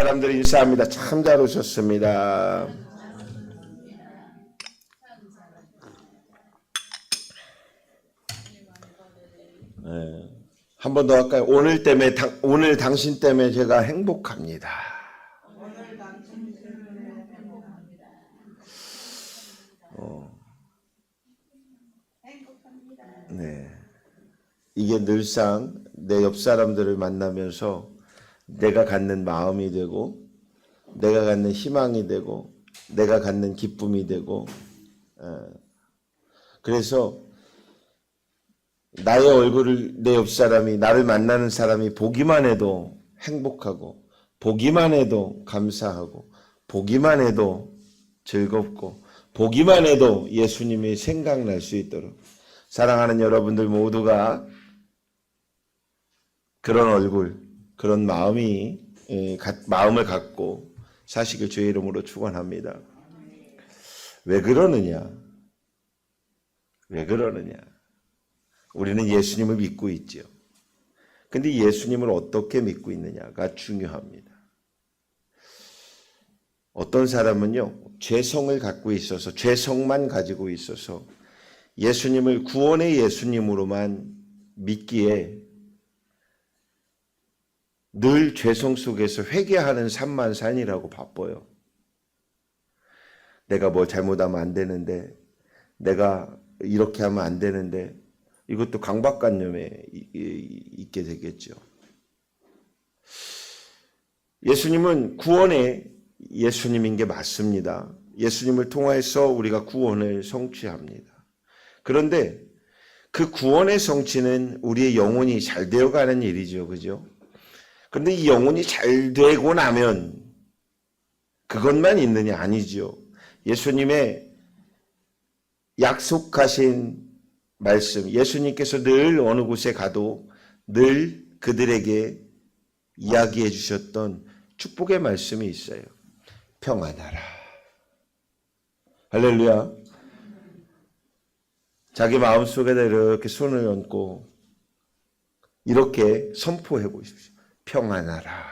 사람들 인사합니다. 참 잘 오셨습니다. 네. 한 번 더 할까요? 오늘 당신 때문에 제가 행복합니다. 네. 이게 늘상 내 옆 사람들을 만나면서 내가 갖는 마음이 되고, 내가 갖는 희망이 되고, 내가 갖는 기쁨이 되고, 그래서 나의 얼굴을 내 옆 사람이, 나를 만나는 사람이 보기만 해도 행복하고, 보기만 해도 감사하고, 보기만 해도 즐겁고, 보기만 해도 예수님이 생각날 수 있도록, 사랑하는 여러분들 모두가 그런 얼굴, 그런 마음을 갖고 사시길 주의 이름으로 축원합니다. 왜 그러느냐? 왜 그러느냐? 우리는 예수님을 믿고 있죠. 근데 예수님을 어떻게 믿고 있느냐가 중요합니다. 어떤 사람은요, 죄성을 갖고 있어서, 죄성만 가지고 있어서 예수님을 구원의 예수님으로만 믿기에 늘 죄성 속에서 회개하는 산만산이라고 바빠요. 내가 뭘 잘못하면 안 되는데, 내가 이렇게 하면 안 되는데, 이것도 강박관념에 있게 되겠죠. 예수님은 구원의 예수님인 게 맞습니다. 예수님을 통해서 우리가 구원을 성취합니다. 그런데 그 구원의 성취는 우리의 영혼이 잘 되어가는 일이죠. 그죠? 그런데 이 영혼이 잘 되고 나면 그것만 있느냐? 아니죠. 예수님의 약속하신 말씀, 예수님께서 늘 어느 곳에 가도 늘 그들에게 이야기해 주셨던 축복의 말씀이 있어요. 평안하라. 할렐루야. 자기 마음속에다 이렇게 손을 얹고 이렇게 선포해 보십시오. 평안하라.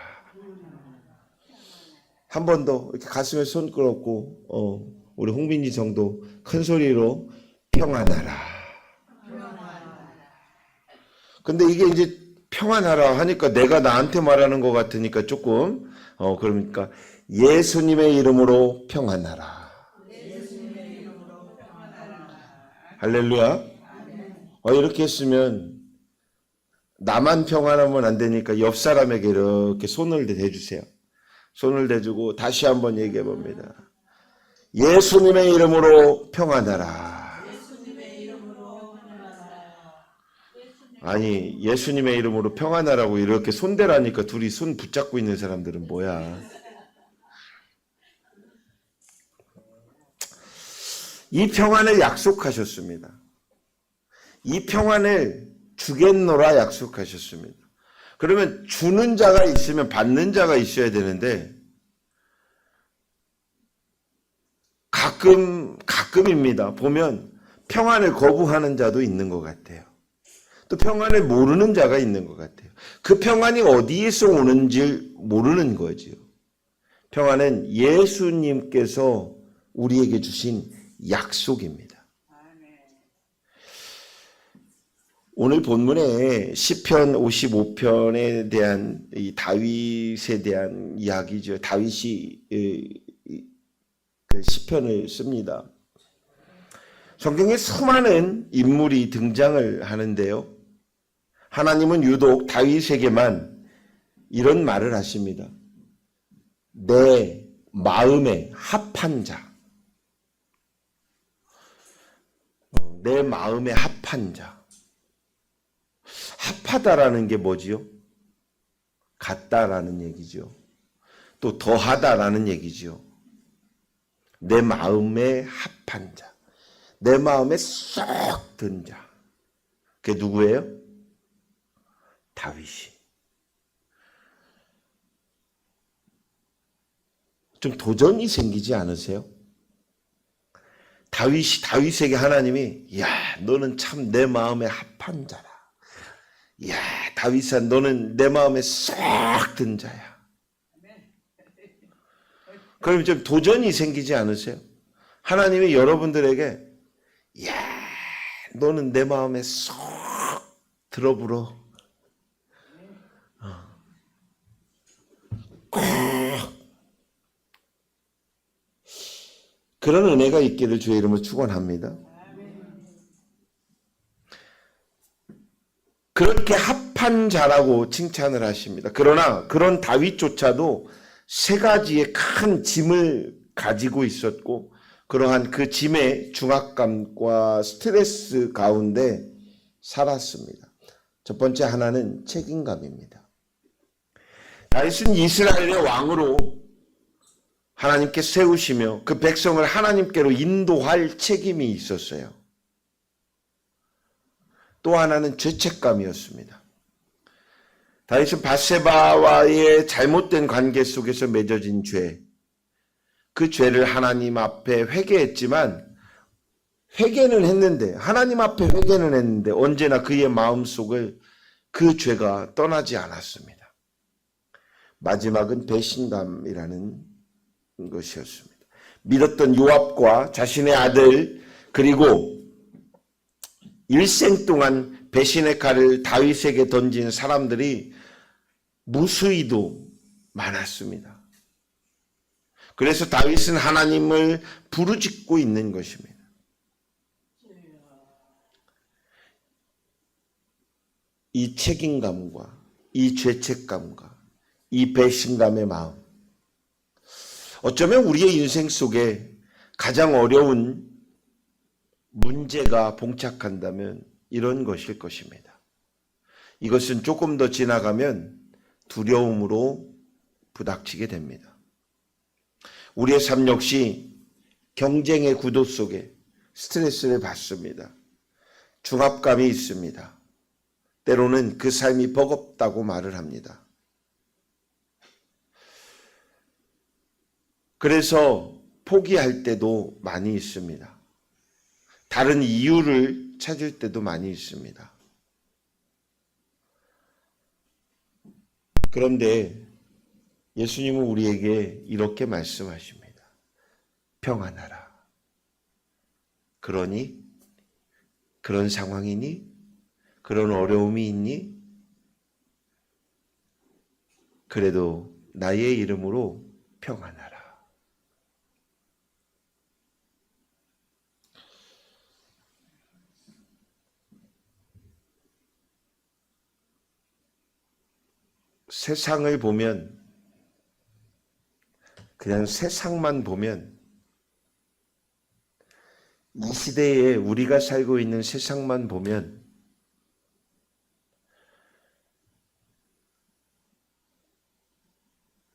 한 번 더 이렇게 가슴에 손 끌었고 우리 홍빈지 성도 큰 소리로 평안하라. 근데 이게 이제 평안하라 하니까 내가 나한테 말하는 것 같으니까 조금 그러니까 예수님의 이름으로 평안하라. 할렐루야. 이렇게 했으면 나만 평안하면 안 되니까 옆 사람에게 이렇게 손을 대주세요. 손을 대주고 다시 한번 얘기해 봅니다. 예수님의 이름으로 평안하라. 아니, 예수님의 이름으로 평안하라고 이렇게 손대라니까 둘이 손 붙잡고 있는 사람들은 뭐야? 이 평안을 약속하셨습니다. 이 평안을 주겠노라 약속하셨습니다. 그러면 주는 자가 있으면 받는 자가 있어야 되는데 가끔입니다. 보면 평안을 거부하는 자도 있는 것 같아요. 또 평안을 모르는 자가 있는 것 같아요. 그 평안이 어디에서 오는지 모르는 거죠. 평안은 예수님께서 우리에게 주신 약속입니다. 오늘 본문에 시편 55편에 대한 이 다윗에 대한 이야기죠. 다윗이 그 시편을 씁니다. 성경에 수많은 인물이 등장을 하는데요. 하나님은 유독 다윗에게만 이런 말을 하십니다. 내 마음에 합한 자. 내 마음에 합한 자. 합하다라는 게 뭐지요? 같다라는 얘기죠. 또 더하다라는 얘기죠. 내 마음에 합한 자. 내 마음에 쏙 든 자. 그게 누구예요? 다윗이. 좀 도전이 생기지 않으세요? 다윗에게 하나님이 야, 너는 참 내 마음에 합한 자라. 야, 다윗아, 너는 내 마음에 쏙 든 자야. 그럼 좀 도전이 생기지 않으세요? 하나님이 여러분들에게 야, 너는 내 마음에 쏙 들어불어. 그런 은혜가 있기를 주의 이름으로 축원합니다. 그렇게 합한 자라고 칭찬을 하십니다. 그러나 그런 다윗조차도 세 가지의 큰 짐을 가지고 있었고 그러한 그 짐의 중압감과 스트레스 가운데 살았습니다. 첫 번째 하나는 책임감입니다. 다윗은 이스라엘의 왕으로 하나님께 세우시며 그 백성을 하나님께로 인도할 책임이 있었어요. 또 하나는 죄책감이었습니다. 다윗은 밧세바와의 잘못된 관계 속에서 맺어진 죄, 그 죄를 하나님 앞에 회개했지만 회개는 했는데 하나님 앞에 회개는 했는데 언제나 그의 마음속을 그 죄가 떠나지 않았습니다. 마지막은 배신감이라는 것이었습니다. 믿었던 요압과 자신의 아들 그리고 일생 동안 배신의 칼을 다윗에게 던진 사람들이 무수히도 많았습니다. 그래서 다윗은 하나님을 부르짖고 있는 것입니다. 이 책임감과 이 죄책감과 이 배신감의 마음, 어쩌면 우리의 인생 속에 가장 어려운 문제가 봉착한다면 이런 것일 것입니다. 이것은 조금 더 지나가면 두려움으로 부닥치게 됩니다. 우리의 삶 역시 경쟁의 구도 속에 스트레스를 받습니다. 중압감이 있습니다. 때로는 그 삶이 버겁다고 말을 합니다. 그래서 포기할 때도 많이 있습니다. 다른 이유를 찾을 때도 많이 있습니다. 그런데 예수님은 우리에게 이렇게 말씀하십니다. 평안하라. 그러니? 그런 상황이니? 그런 어려움이 있니? 그래도 나의 이름으로 평안하라. 세상을 보면 그냥 세상만 보면 이 시대에 우리가 살고 있는 세상만 보면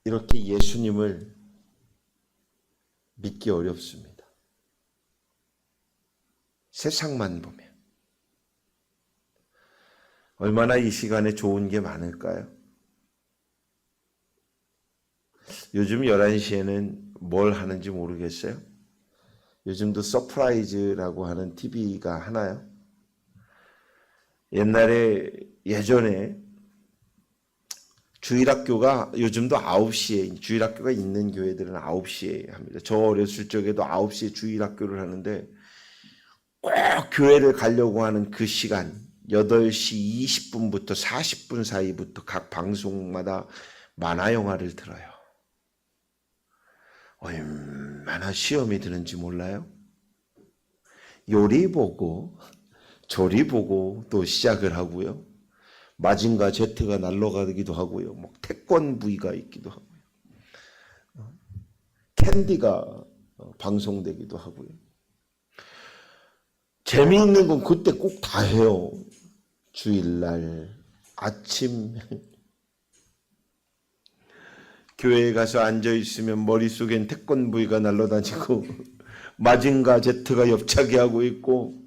이렇게 예수님을 믿기 어렵습니다. 세상만 보면 얼마나 이 시간에 좋은 게 많을까요? 요즘 11시에는 뭘 하는지 모르겠어요. 요즘도 서프라이즈라고 하는 TV가 하나요? 예전에 주일학교가 요즘도 9시에 주일학교가 있는 교회들은 9시에 합니다. 저 어렸을 적에도 9시에 주일학교를 하는데 꼭 교회를 가려고 하는 그 시간 8시 20분부터 40분 사이부터 각 방송마다 만화 영화를 들어요. 얼마나 시험이 드는지 몰라요? 요리 보고 조리 보고 또 시작을 하고요. 마징가 제트가 날아가기도 하고요. 뭐 태권브이가 있기도 하고요. 캔디가 방송되기도 하고요. 재미있는 건 그때 꼭 다 해요. 주일날 아침 교회에 가서 앉아있으면 머릿속엔 태권브이가 날아다니고 마징가 제트가 옆차기 하고 있고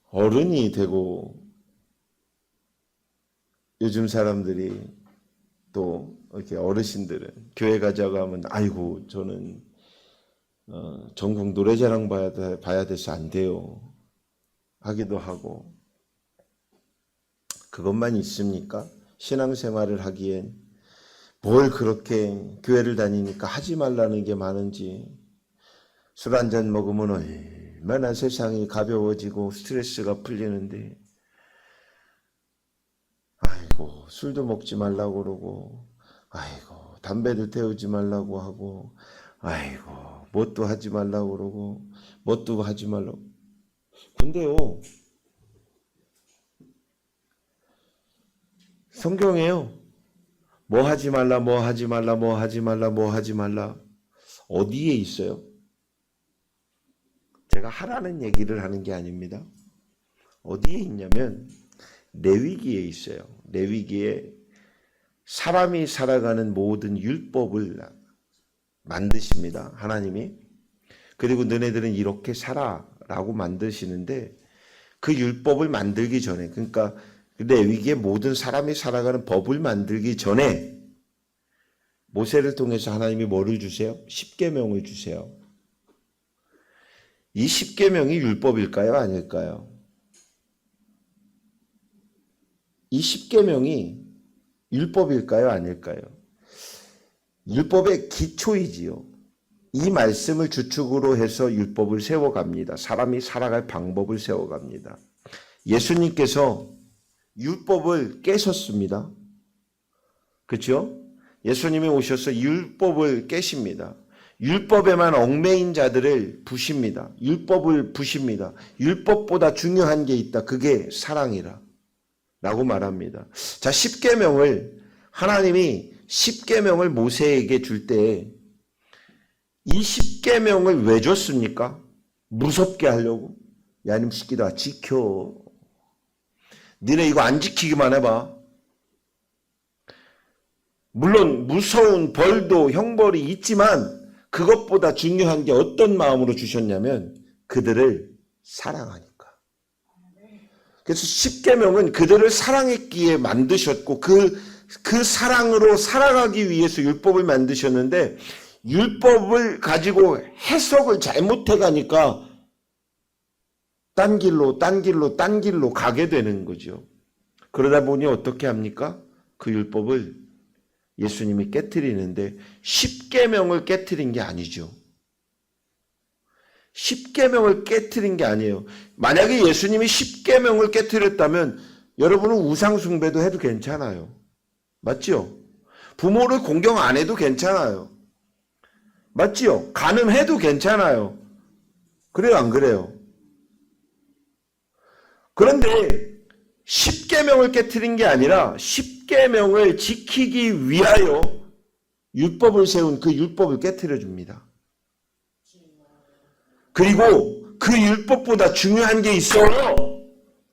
어른이 되고 요즘 사람들이 또 이렇게 어르신들은 교회 가자고 하면 아이고 저는 전국 노래자랑 봐야 돼서 안 돼요 하기도 하고 그것만 있습니까? 신앙생활을 하기엔 뭘 그렇게 교회를 다니니까 하지 말라는 게 많은지. 술 한 잔 먹으면 얼마나 세상이 가벼워지고 스트레스가 풀리는데, 아이고 술도 먹지 말라고 그러고, 아이고 담배도 태우지 말라고 하고, 아이고 뭣도 하지 말라고 그러고, 뭣도 하지 말라고. 근데요, 성경에요, 뭐 하지 말라, 뭐 하지 말라, 뭐 하지 말라, 뭐 하지 말라, 어디에 있어요? 제가 하라는 얘기를 하는 게 아닙니다. 어디에 있냐면 레위기에 있어요. 레위기에 사람이 살아가는 모든 율법을 만드십니다, 하나님이. 그리고 너네들은 이렇게 살아라고 만드시는데, 그 율법을 만들기 전에, 그러니까 레위기에 모든 사람이 살아가는 법을 만들기 전에 모세를 통해서 하나님이 뭐를 주세요? 십계명을 주세요. 이 십계명이 율법일까요? 아닐까요? 이 십계명이 율법일까요? 아닐까요? 율법의 기초이지요. 이 말씀을 주축으로 해서 율법을 세워갑니다. 사람이 살아갈 방법을 세워갑니다. 예수님께서 율법을 깨셨습니다. 그렇죠? 예수님이 오셔서 율법을 깨십니다. 율법에만 얽매인 자들을 부십니다. 율법을 부십니다. 율법보다 중요한 게 있다. 그게 사랑이라 라고 말합니다. 자, 십계명을, 하나님이 십계명을 모세에게 줄 때 이 십계명을 왜 줬습니까? 무섭게 하려고. 야, 이놈 새끼들아, 지켜. 니네 이거 안 지키기만 해봐. 물론 무서운 벌도 형벌이 있지만 그것보다 중요한 게 어떤 마음으로 주셨냐면 그들을 사랑하니까. 그래서 십계명은 그들을 사랑했기에 만드셨고 그 사랑으로 살아가기 위해서 율법을 만드셨는데, 율법을 가지고 해석을 잘못해 가니까 딴 길로 가게 되는 거죠. 그러다 보니 어떻게 합니까? 그 율법을 예수님이 깨트리는데, 십계명을 깨트린 게 아니죠. 십계명을 깨트린 게 아니에요. 만약에 예수님이 십계명을 깨트렸다면 여러분은 우상 숭배도 해도 괜찮아요. 맞죠? 부모를 공경 안 해도 괜찮아요. 맞지요? 간음해도 괜찮아요. 그래요, 안 그래요? 그런데 십계명을 깨트린 게 아니라 십계명을 지키기 위하여 율법을 세운 그 율법을 깨트려 줍니다. 그리고 그 율법보다 중요한 게 있어요.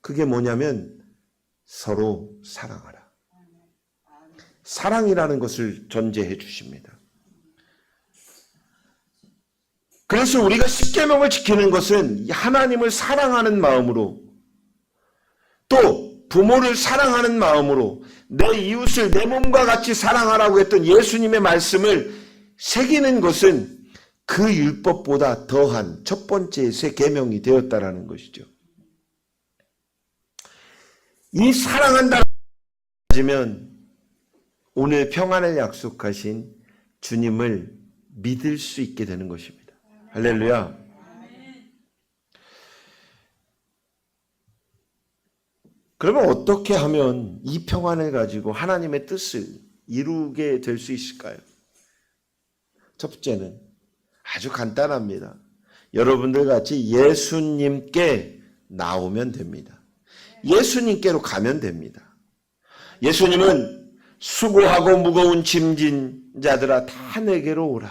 그게 뭐냐면 서로 사랑하라. 사랑이라는 것을 전제해 주십니다. 그래서 우리가 십계명을 지키는 것은 하나님을 사랑하는 마음으로, 또 부모를 사랑하는 마음으로, 내 이웃을 내 몸과 같이 사랑하라고 했던 예수님의 말씀을 새기는 것은 그 율법보다 더한 첫 번째 새 계명이 되었다라는 것이죠. 이 사랑한다는 가지면 오늘 평안을 약속하신 주님을 믿을 수 있게 되는 것입니다. 할렐루야. 그러면 어떻게 하면 이 평안을 가지고 하나님의 뜻을 이루게 될 수 있을까요? 첫 번째는 아주 간단합니다. 여러분들 같이 예수님께 나오면 됩니다. 예수님께로 가면 됩니다. 예수님은 수고하고 무거운 짐진 자들아 다 내게로 오라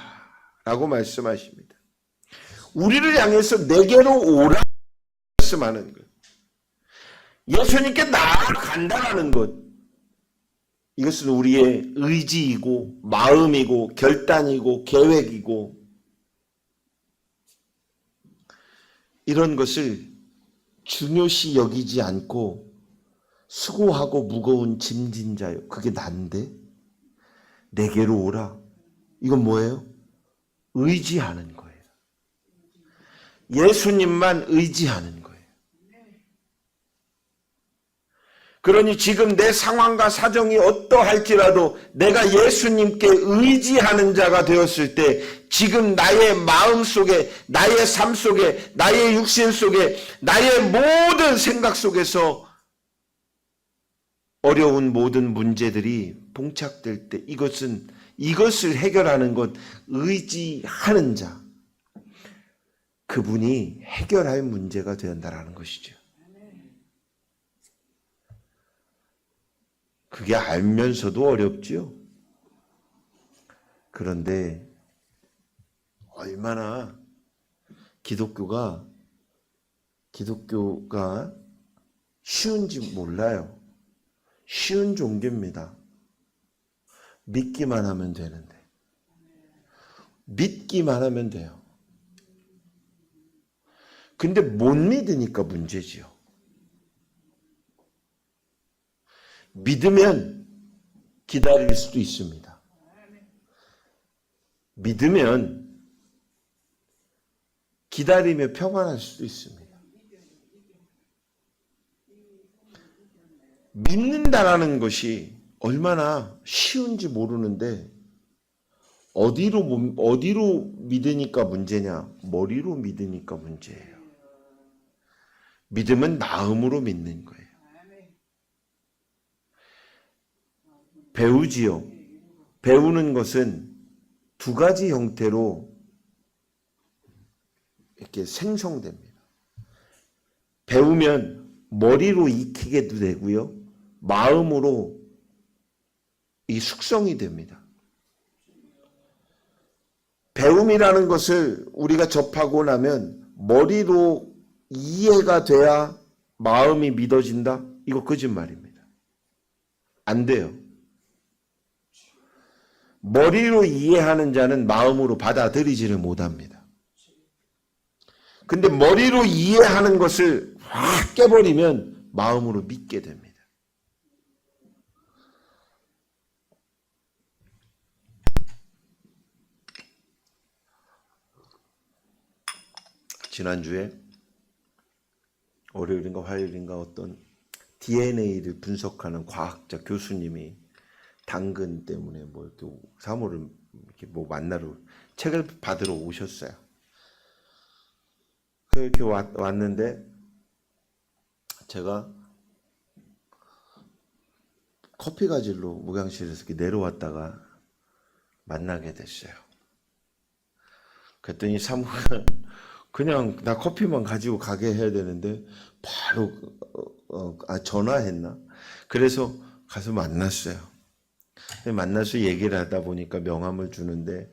라고 말씀하십니다. 우리를 향해서 내게로 오라 말씀하는 것, 예수님께 나아간다는 것, 이것은 우리의 의지이고 마음이고 결단이고 계획이고, 이런 것을 중요시 여기지 않고 수고하고 무거운 짐진 자요, 그게 난데 내게로 오라. 이건 뭐예요? 의지하는 거예요. 예수님만 의지하는 거예요. 그러니 지금 내 상황과 사정이 어떠할지라도 내가 예수님께 의지하는 자가 되었을 때 지금 나의 마음 속에, 나의 삶 속에, 나의 육신 속에, 나의 모든 생각 속에서 어려운 모든 문제들이 봉착될 때 이것을 해결하는 것, 의지하는 자, 그분이 해결할 문제가 된다는 것이죠. 그게 알면서도 어렵지요. 그런데 얼마나 기독교가 쉬운지 몰라요. 쉬운 종교입니다. 믿기만 하면 되는데. 믿기만 하면 돼요. 근데 못 믿으니까 문제지요. 믿으면 기다릴 수도 있습니다. 믿으면 기다리며 평안할 수도 있습니다. 믿는다라는 것이 얼마나 쉬운지 모르는데 어디로 믿으니까 문제냐? 머리로 믿으니까 문제예요. 믿음은 마음으로 믿는 거예요. 배우지요. 배우는 것은 두 가지 형태로 이렇게 생성됩니다. 배우면 머리로 익히게도 되고요. 마음으로 이 숙성이 됩니다. 배움이라는 것을 우리가 접하고 나면 머리로 이해가 돼야 마음이 믿어진다? 이거 거짓말입니다. 안 돼요. 머리로 이해하는 자는 마음으로 받아들이지를 못합니다. 근데 머리로 이해하는 것을 확 깨버리면 마음으로 믿게 됩니다. 지난주에 월요일인가 화요일인가 어떤 DNA를 분석하는 과학자 교수님이 당근 때문에 뭐 이렇게 사모를 이렇게 뭐 만나러 책을 받으러 오셨어요. 그렇게 왔는데 제가 커피 가지러 목양실에서 이렇게 내려왔다가 만나게 됐어요. 그랬더니 사모가 그냥 나 커피만 가지고 가게 해야 되는데 바로 전화했나? 그래서 가서 만났어요. 만나서 얘기를 하다 보니까 명함을 주는데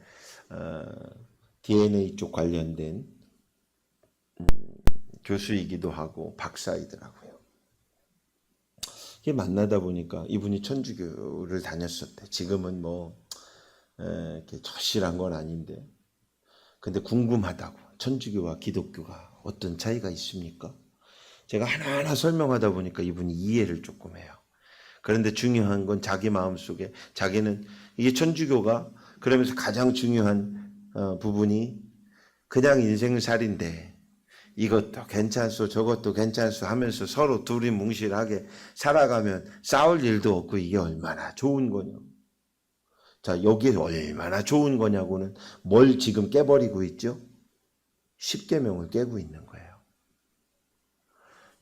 DNA 쪽 관련된 교수이기도 하고 박사이더라고요. 만나다 보니까 이분이 천주교를 다녔었대. 지금은 뭐 이렇게 절실한 건 아닌데 근데 궁금하다고. 천주교와 기독교가 어떤 차이가 있습니까? 제가 하나하나 설명하다 보니까 이분이 이해를 조금 해요. 그런데 중요한 건 자기 마음속에 자기는 이게 천주교가 그러면서 가장 중요한 부분이 그냥 인생살인데 이것도 괜찮소 저것도 괜찮소 하면서 서로 둘이 뭉실하게 살아가면 싸울 일도 없고 이게 얼마나 좋은 거냐고. 자, 여기 얼마나 좋은 거냐고는 뭘 지금 깨버리고 있죠? 십계명을 깨고 있는 거예요.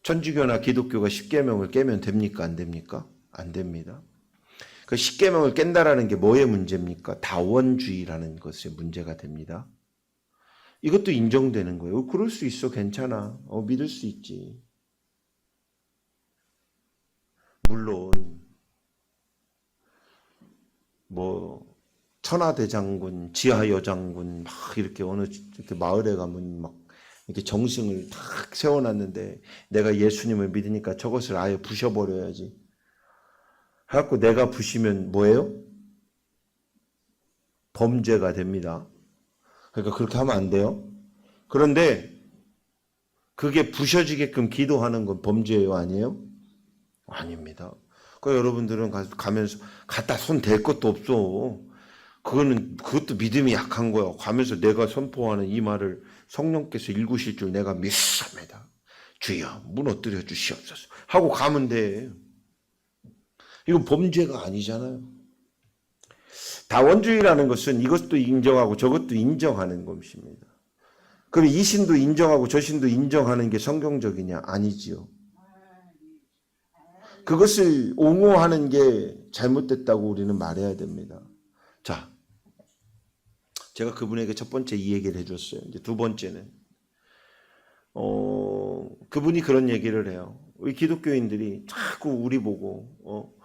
천주교나 기독교가 십계명을 깨면 됩니까? 안 됩니까? 안 됩니다. 그 십계명을 깬다라는 게 뭐의 문제입니까? 다원주의라는 것의 문제가 됩니다. 이것도 인정되는 거예요. 그럴 수 있어. 괜찮아. 믿을 수 있지. 물론 뭐 천하대장군, 지하여장군 막 이렇게 어느 이렇게 마을에 가면 막 이렇게 정승을 탁 세워놨는데 내가 예수님을 믿으니까 저것을 아예 부셔버려야지. 해갖고 내가 부시면 뭐예요? 범죄가 됩니다. 그러니까 그렇게 하면 안 돼요. 그런데 그게 부셔지게끔 기도하는 건 범죄예요, 아니에요? 아닙니다. 그러니까 여러분들은 가면서 갖다 손 댈 것도 없어. 그것도 믿음이 약한 거야. 가면서 내가 선포하는 이 말을 성령께서 읽으실 줄 내가 믿습니다. 주여 무너뜨려 주시옵소서 하고 가면 돼. 이건 범죄가 아니잖아요. 다원주의라는 것은 이것도 인정하고 저것도 인정하는 것입니다. 그럼 이 신도 인정하고 저 신도 인정하는 게 성경적이냐? 아니지요. 그것을 옹호하는 게 잘못됐다고 우리는 말해야 됩니다. 자, 제가 그분에게 첫 번째 이 얘기를 해줬어요. 이제 두 번째는 그분이 그런 얘기를 해요. 우리 기독교인들이 자꾸 우리 보고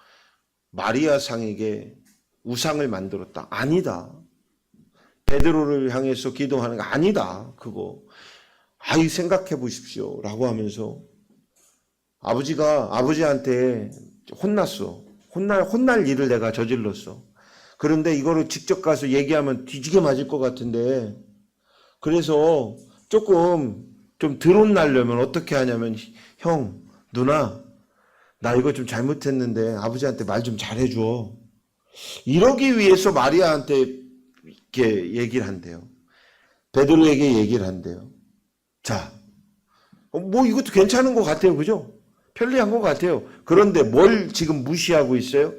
마리아 상에게 우상을 만들었다. 아니다. 베드로를 향해서 기도하는 거 아니다. 그거. 아이 생각해 보십시오. 라고 하면서 아버지한테 혼났어. 혼날 일을 내가 저질렀어. 그런데 이거를 직접 가서 얘기하면 뒤지게 맞을 것 같은데 그래서 조금 좀 덜 혼나려면 어떻게 하냐면 형, 누나 나 이거 좀 잘못했는데 아버지한테 말 좀 잘해줘. 이러기 위해서 마리아한테 이렇게 얘기를 한대요. 베드로에게 얘기를 한대요. 자, 뭐 이것도 괜찮은 것 같아요. 그죠? 편리한 것 같아요. 그런데 뭘 지금 무시하고 있어요?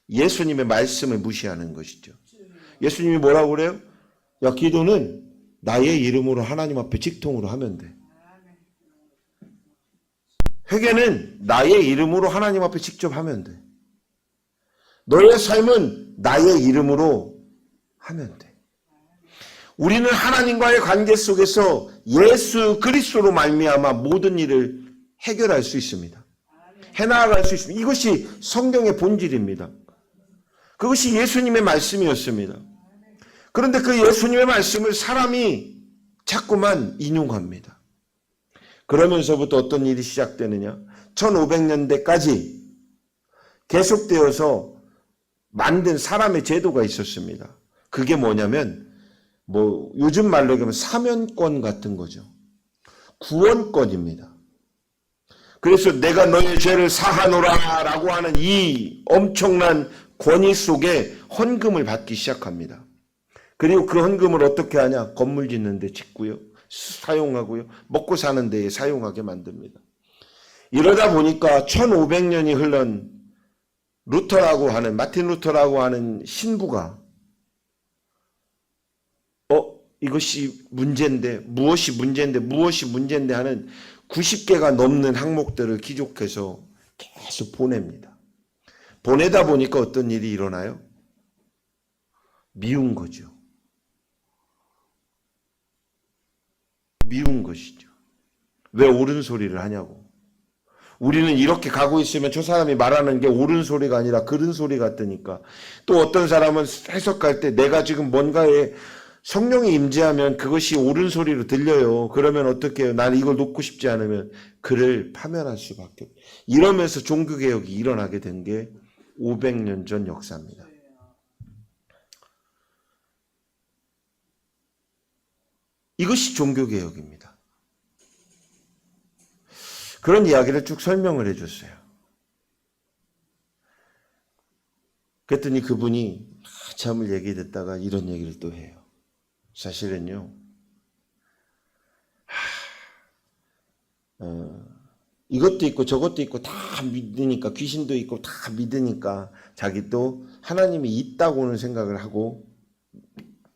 예수님의 말씀을 무시하는 것이죠. 예수님이 뭐라고 그래요? 야, 기도는 나의 이름으로 하나님 앞에 직통으로 하면 돼. 회개는 나의 이름으로 하나님 앞에 직접 하면 돼. 너의 삶은 나의 이름으로 하면 돼. 우리는 하나님과의 관계 속에서 예수 그리스도로 말미암아 모든 일을 해결할 수 있습니다. 해나갈 수 있습니다. 이것이 성경의 본질입니다. 그것이 예수님의 말씀이었습니다. 그런데 그 예수님의 말씀을 사람이 자꾸만 인용합니다. 그러면서부터 어떤 일이 시작되느냐? 1500년대까지 계속되어서 만든 사람의 제도가 있었습니다. 그게 뭐냐면 요즘 말로 얘기하면 사면권 같은 거죠. 구원권입니다. 그래서 내가 너의 죄를 사하노라 라고 하는 이 엄청난 권위 속에 헌금을 받기 시작합니다. 그리고 그 헌금을 어떻게 하냐? 건물 짓는 데 짓고요. 사용하고요. 먹고 사는 데에 사용하게 만듭니다. 이러다 보니까 1500년이 흘른 마틴 루터라고 하는 신부가 이것이 문제인데 무엇이 문제인데 하는 90개가 넘는 항목들을 기록해서 계속 보냅니다. 보내다 보니까 어떤 일이 일어나요? 미운 거죠. 미운 것이죠. 왜 옳은 소리를 하냐고. 우리는 이렇게 가고 있으면 저 사람이 말하는 게 옳은 소리가 아니라 그른 소리 같으니까. 또 어떤 사람은 해석할 때 내가 지금 뭔가에 성령이 임재하면 그것이 옳은 소리로 들려요. 그러면 어떻게 해요? 나는 이걸 놓고 싶지 않으면 그를 파면할 수밖에. 이러면서 종교개혁이 일어나게 된 게 500년 전 역사입니다. 이것이 종교개혁입니다. 그런 이야기를 쭉 설명을 해줬어요. 그랬더니 그분이 한참을 얘기 듣다가 이런 얘기를 또 해요. 사실은요, 이것도 있고 저것도 있고 다 믿으니까, 귀신도 있고 다 믿으니까 자기 또 하나님이 있다고는 생각을 하고,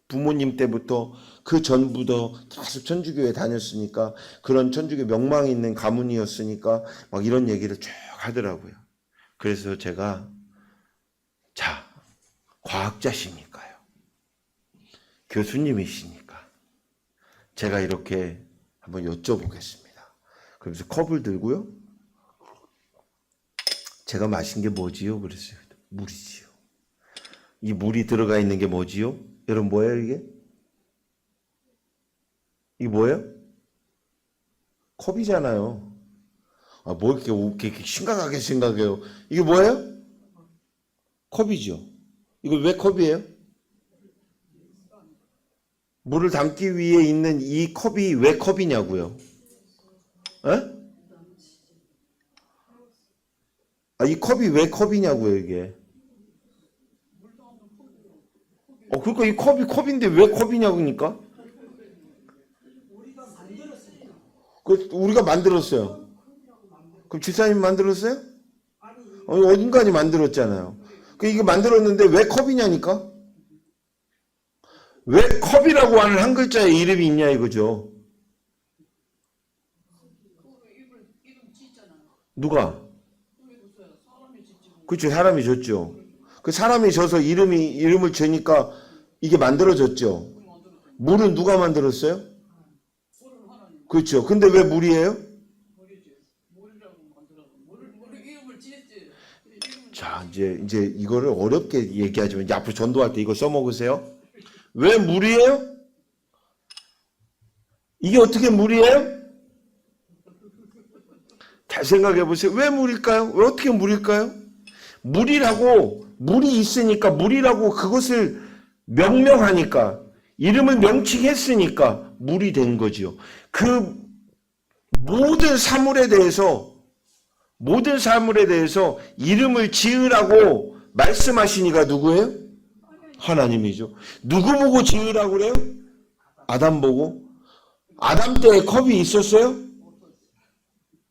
부모님 때부터 그 전부터 계속 천주교에 다녔으니까 그런 천주교 명망이 있는 가문이었으니까 막 이런 얘기를 쭉 하더라고요. 그래서 제가 과학자시니까요, 교수님이시니까 제가 이렇게 한번 여쭤보겠습니다. 그러면서 컵을 들고요, 제가 마신 게 뭐지요? 그랬어요. 물이지요. 이 물이 들어가 있는 게 뭐지요? 여러분 뭐예요 이게? 이게 뭐예요? 컵이잖아요. 뭐 이렇게 심각하게 생각해요. 이게 뭐예요? 컵이죠. 이거 왜 컵이에요? 물을 담기 위해 있는 이 컵이 왜 컵이냐고요? 에? 이 컵이 왜 컵이냐고요, 이게. 그러니까 이 컵이 컵인데 왜 컵이냐고니까? 우리가 만들었어요. 그럼 집사님 만들었어요? 어딘가지 만들었잖아요. 이게 만들었는데 왜 컵이냐니까? 왜 컵이라고 하는 한 글자의 이름이 있냐 이거죠. 누가? 그렇죠. 사람이 줬죠. 그 사람이 져서 이름을 주니까 이게 만들어졌죠. 물은 누가 만들었어요? 그렇죠. 근데 왜 물이에요? 자, 이제 이거를 어렵게 얘기하지만 이제 앞으로 전도할 때 이거 써먹으세요. 왜 물이에요? 이게 어떻게 물이에요? 잘 생각해 보세요. 왜 물일까요? 왜 어떻게 물일까요? 물이 있으니까 물이라고 그것을 명명하니까 이름을 명칭했으니까 물이 된 거지요. 그 모든 사물에 대해서 이름을 지으라고 말씀하시니까 누구예요? 하나님이죠. 누구 보고 지으라고 그래요? 아담 보고. 아담 때에 컵이 있었어요?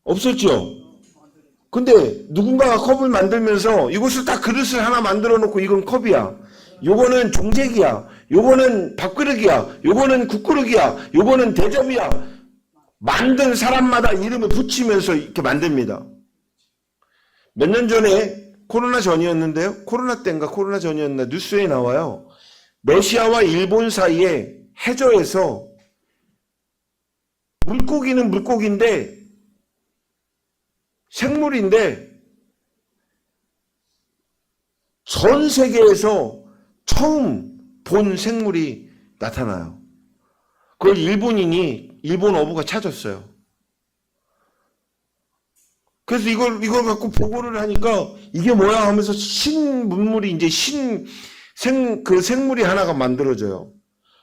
없었죠. 근데 누군가가 컵을 만들면서 이것을 딱 그릇을 하나 만들어 놓고 이건 컵이야. 요거는 종재기야. 요거는 밥그릇이야. 요거는 국그릇이야. 요거는 대접이야. 만든 사람마다 이름을 붙이면서 이렇게 만듭니다. 몇 년 전에 코로나 전이었는데요. 코로나 때인가 코로나 전이었나 뉴스에 나와요. 러시아와 일본 사이에 해저에서 물고기는 물고기인데 생물인데 전 세계에서 처음 본 생물이 나타나요. 그걸 일본 어부가 찾았어요. 그래서 이걸 갖고 보고를 하니까 이게 뭐야 하면서 신문물이 이제 그 생물이 하나가 만들어져요.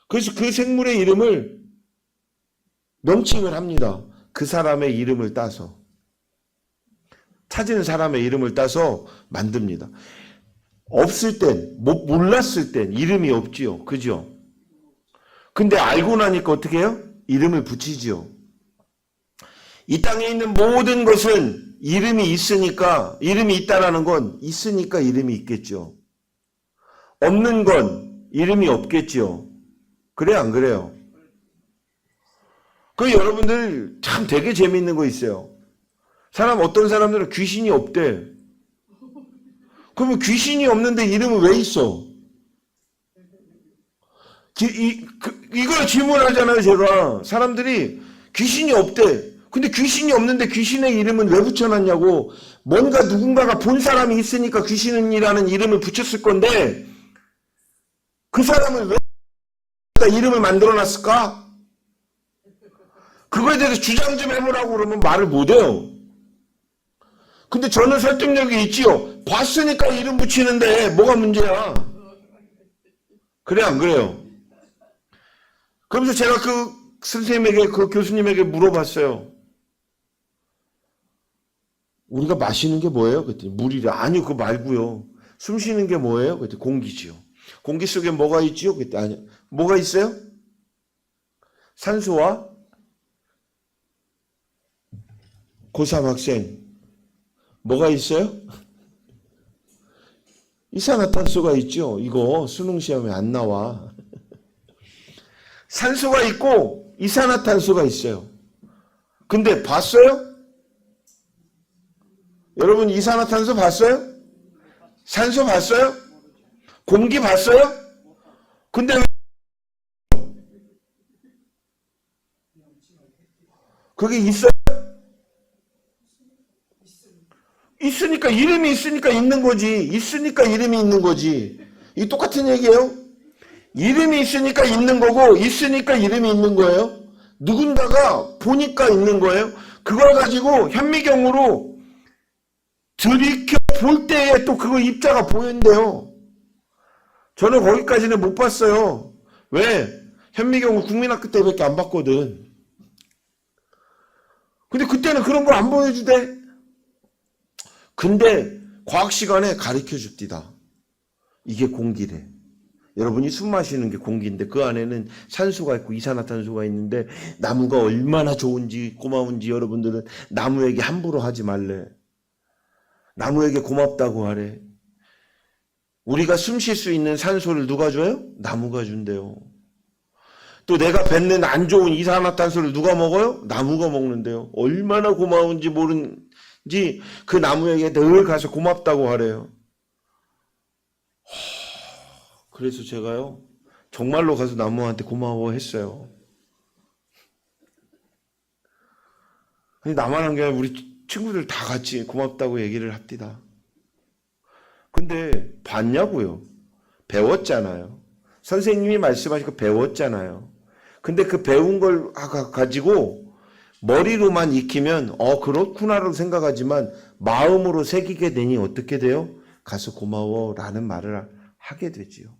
그래서 그 생물의 이름을 명칭을 합니다. 그 사람의 이름을 따서. 찾은 사람의 이름을 따서 만듭니다. 없을 땐, 몰랐을 땐 이름이 없지요. 그죠? 근데 알고 나니까 어떻게 해요? 이름을 붙이지요. 이 땅에 있는 모든 것은 이름이 있다라는 건 있으니까 이름이 있겠죠. 없는 건 이름이 없겠죠. 그래, 안 그래요? 여러분들 참 되게 재밌는 거 있어요. 어떤 사람들은 귀신이 없대. 그러면 귀신이 없는데 이름은 왜 있어? 이걸 질문하잖아요, 제가. 사람들이 귀신이 없대. 근데 귀신이 없는데 귀신의 이름은 왜 붙여놨냐고. 누군가가 본 사람이 있으니까 귀신이라는 이름을 붙였을 건데 그 사람을 왜 이름을 만들어놨을까? 그거에 대해서 주장 좀 해보라고 그러면 말을 못해요. 근데 저는 설득력이 있지요. 봤으니까 이름 붙이는데 뭐가 문제야? 그래, 안 그래요? 그러면서 제가 그 선생님에게, 그 교수님에게 물어봤어요. 우리가 마시는 게 뭐예요? 그랬더니 물이라. 아니요, 그거 말고요. 숨 쉬는 게 뭐예요? 그랬더니 공기지요. 공기 속에 뭐가 있지요? 그랬더니 아니요. 뭐가 있어요? 산소와 고3 학생. 뭐가 있어요? 이산화탄소가 있죠. 이거 수능 시험에 안 나와. 산소가 있고 이산화탄소가 있어요. 근데 봤어요? 여러분 이산화탄소 봤어요? 산소 봤어요? 공기 봤어요? 근데 왜 그게 있어요? 있으니까 이름이 있으니까 있는 거지. 있으니까 이름이 있는 거지. 이 똑같은 얘기예요. 이름이 있으니까 있는 거고 있으니까 이름이 있는 거예요. 누군가가 보니까 있는 거예요. 그걸 가지고 현미경으로 들이켜 볼 때에 또 그거 입자가 보인대요. 저는 거기까지는 못 봤어요. 왜? 현미경을 국민학교 때밖에 안 봤거든. 근데 그때는 그런 걸 안 보여주대. 근데 과학 시간에 가르쳐 줍디다. 이게 공기래. 여러분이 숨 마시는 게 공기인데 그 안에는 산소가 있고 이산화탄소가 있는데 나무가 얼마나 좋은지 고마운지 여러분들은 나무에게 함부로 하지 말래. 나무에게 고맙다고 하래. 우리가 숨 쉴 수 있는 산소를 누가 줘요? 나무가 준대요. 또 내가 뱉는 안 좋은 이산화탄소를 누가 먹어요? 나무가 먹는데요. 얼마나 고마운지 모르는지 그 나무에게 늘 가서 고맙다고 하래요. 그래서 제가요, 정말로 가서 나무한테 고마워했어요. 아니, 나만 한 게 아니라 우리 친구들 다 같이 고맙다고 얘기를 합디다. 근데 봤냐고요? 배웠잖아요. 선생님이 말씀하시고 배웠잖아요. 근데 그 배운 걸 가지고 머리로만 익히면 그렇구나라고 생각하지만 마음으로 새기게 되니 어떻게 돼요? 가서 고마워라는 말을 하게 되지요.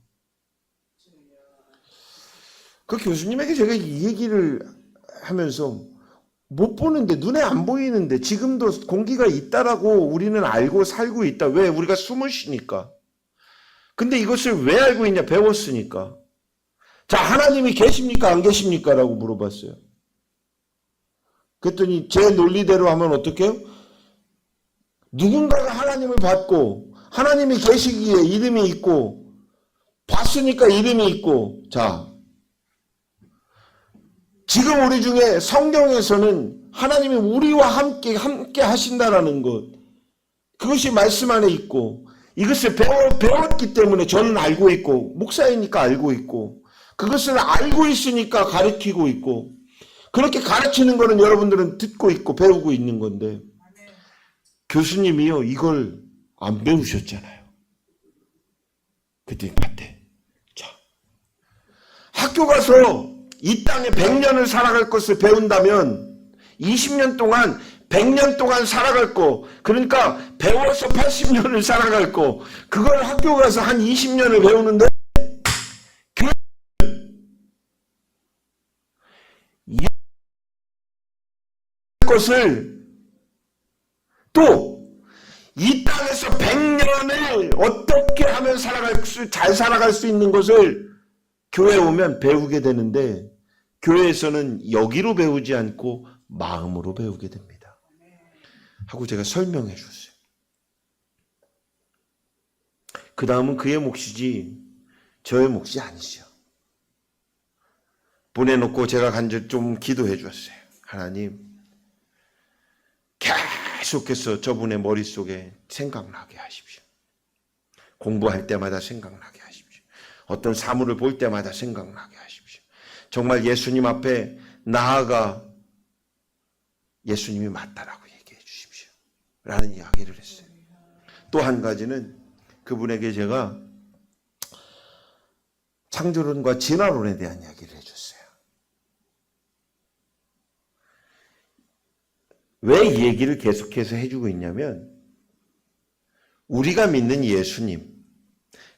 그 교수님에게 제가 이 얘기를 하면서 못 보는데, 눈에 안 보이는데 지금도 공기가 있다라고 우리는 알고 살고 있다. 왜? 우리가 숨을 쉬니까. 근데 이것을 왜 알고 있냐? 배웠으니까. 자, 하나님이 계십니까? 안 계십니까? 라고 물어봤어요. 그랬더니 제 논리대로 하면 어떻게 해요? 누군가가 하나님을 봤고 하나님이 계시기에 이름이 있고 봤으니까 이름이 있고. 자, 지금 우리 중에 성경에서는 하나님이 우리와 함께 하신다라는 것, 그것이 말씀 안에 있고, 이것을 배웠기 때문에 저는 알고 있고, 목사이니까 알고 있고, 그것을 알고 있으니까 가르치고 있고, 그렇게 가르치는 거는 여러분들은 듣고 있고 배우고 있는 건데, 교수님이요, 이걸 안 배우셨잖아요. 그때 봤대. 자, 학교 가서 이 땅에 100년을 살아갈 것을 배운다면 20년 동안 100년 동안 살아갈 거, 그러니까 배워서 80년을 살아갈 거, 그걸 학교 가서 한 20년을 배우는데 이 것을 또 이 땅에서 100년을 어떻게 하면 잘 살아갈 수 있는 것을 교회에 오면 배우게 되는데, 교회에서는 여기로 배우지 않고 마음으로 배우게 됩니다. 하고 제가 설명해 줬어요. 그 다음은 그의 몫이지 저의 몫이 아니죠. 보내놓고 제가 간절 좀 기도해 줬어요. 하나님, 계속해서 저분의 머릿속에 생각나게 하십시오. 공부할 때마다 생각나게 하십시오. 어떤 사물을 볼 때마다 생각나게 하십시오. 정말 예수님 앞에 나아가 예수님이 맞다라고 얘기해 주십시오. 라는 이야기를 했어요. 또 한 가지는 그분에게 제가 창조론과 진화론에 대한 이야기를 해줬어요. 왜 이 얘기를 계속해서 해주고 있냐면, 우리가 믿는 예수님,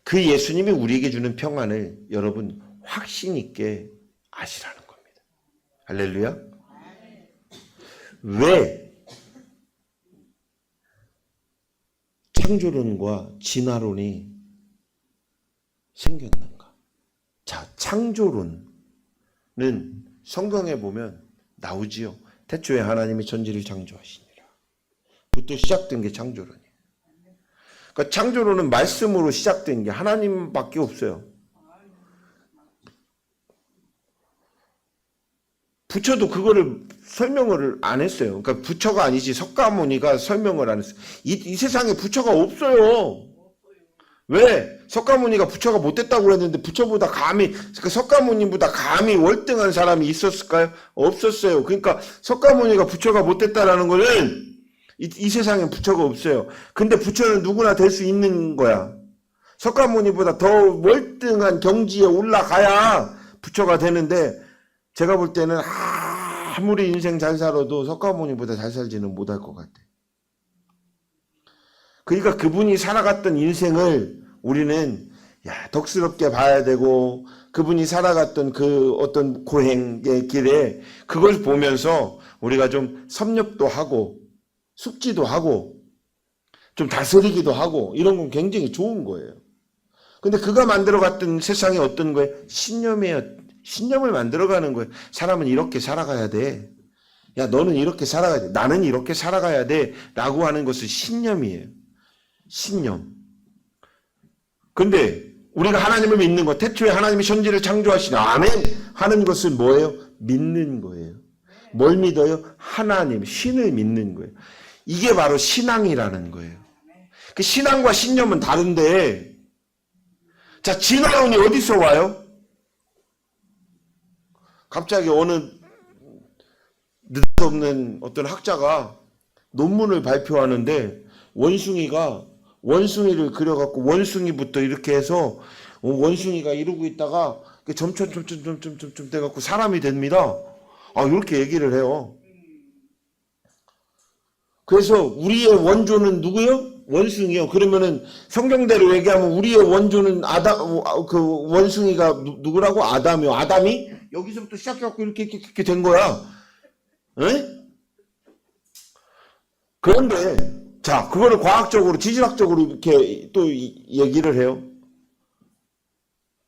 그 예수님이 우리에게 주는 평안을 여러분 확신 있게 아시라는 겁니다. 할렐루야. 왜 창조론과 진화론이 생겼는가? 자, 창조론은 성경에 보면 나오지요. 태초에 하나님이 천지를 창조하시니라. 부터 시작된 게 창조론이에요. 그러니까 창조론은 말씀으로 시작된 게 하나님밖에 없어요. 부처도 그거를 설명을 안 했어요. 그러니까 부처가 아니지 석가모니가 설명을 안 했어요. 이 세상에 부처가 없어요. 왜? 석가모니가 부처가 못됐다고 했는데 부처보다 감히, 그러니까 석가모니보다 감히 월등한 사람이 있었을까요? 없었어요. 그러니까 석가모니가 부처가 못됐다라는 거는 이 세상에 부처가 없어요. 근데 부처는 누구나 될 수 있는 거야. 석가모니보다 더 월등한 경지에 올라가야 부처가 되는데, 제가 볼 때는 아무리 인생 잘 살아도 석가모니보다 잘 살지는 못할 것 같아. 그러니까 그분이 살아갔던 인생을 우리는 덕스럽게 봐야 되고, 그분이 살아갔던 그 어떤 고행의 길에 그걸 보면서 우리가 좀 섭렵도 하고 숙지도 하고 좀 다스리기도 하고 이런 건 굉장히 좋은 거예요. 근데 그가 만들어갔던 세상이 어떤 거예요? 신념이에요. 신념을 만들어가는 거예요. 사람은 이렇게 살아가야 돼. 야, 너는 이렇게 살아가야 돼. 나는 이렇게 살아가야 돼. 라고 하는 것은 신념이에요. 신념. 근데 우리가 하나님을 믿는 것, 태초에 하나님이 천지를 창조하신 아멘 하는 것은 뭐예요? 믿는 거예요. 뭘 믿어요? 하나님, 신을 믿는 거예요. 이게 바로 신앙이라는 거예요. 그 신앙과 신념은 다른데, 자, 진화론이 어디서 와요? 갑자기 어느 느닷없는 어떤 학자가 논문을 발표하는데 원숭이를 그려갖고 원숭이부터 이렇게 해서 원숭이가 이러고 있다가 점점 돼갖고 사람이 됩니다. 이렇게 얘기를 해요. 그래서 우리의 원조는 누구요? 원숭이요. 그러면은 성경대로 얘기하면 우리의 원조는 그 원숭이가 누구라고? 아담이요. 아담이 여기서부터 시작해갖고 이렇게 된 거야. 에? 그런데 자, 그거를 과학적으로, 지질학적으로 이렇게 또 얘기를 해요.